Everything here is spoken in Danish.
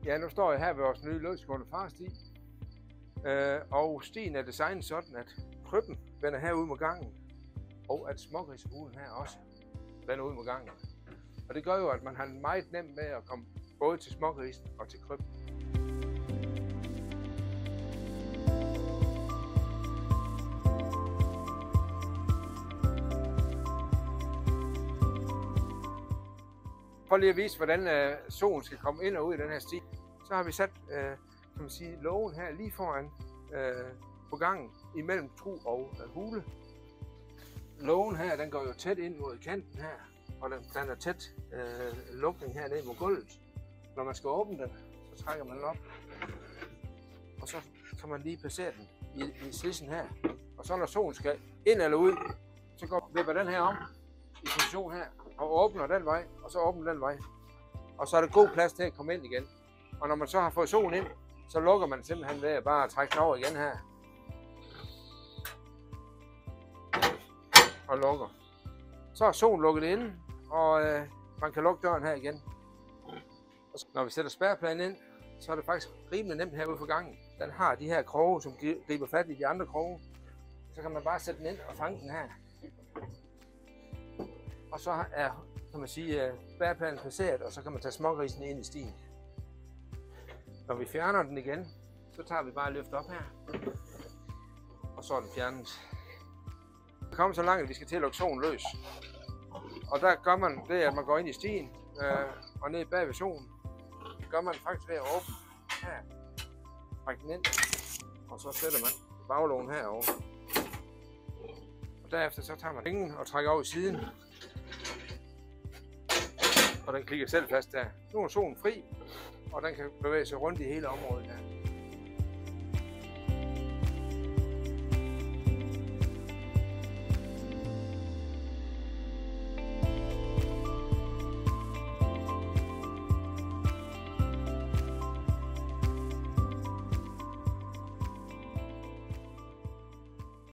Ja, nu står jeg her ved vores nye løsgående farsti. Og stien er designet sådan, at krybben vender herud mod gangen, og at smågrisehulen her også vender ud mod gangen. Og det gør jo, at man har meget nemt med at komme både til smågrisen og til krybben. For lige at vise, hvordan solen skal komme ind og ud i den her sti, så har vi sat kan man sige, lågen her lige foran på gangen imellem tru og hule. Lågen her, den går jo tæt ind mod kanten her, og den er tæt lukning her ned mod gulvet. Når man skal åbne den, så trækker man den op, og så kan man lige placere den i slidsen her. Og så når solen skal ind eller ud, så vipper den her om i position her, og åbner den vej, og så åbner den vej. Og så er der god plads til at komme ind igen. Og når man så har fået solen ind, så lukker man simpelthen ved at bare trække den over igen her. Og lukker. Så er solen lukket inde, og man kan lukke døren her igen. Og når vi sætter spærrepladen ind, så er det faktisk rimelig nemt herude for gangen. Den har de her kroge, som griber fat i de andre kroge. Så kan man bare sætte den ind og fange den her. Og så er, kan man sige, spærrepladen placeret, og så kan man tage smågrisen ind i stien. Når vi fjerner den igen, så tager vi bare løft op her, og så er den fjernet. Vi kommer så langt, at vi skal til at lukke solen løs. Og der gør man det, at man går ind i stien og ned bag ved solen. Det gør man faktisk ved at åbne her, trække den ind, og så sætter man baglågen herover. Og derefter så tager man ringen og trækker over i siden. Og den klikker selv fast der. Nu er solen fri, og den kan bevæge sig rundt i hele området her.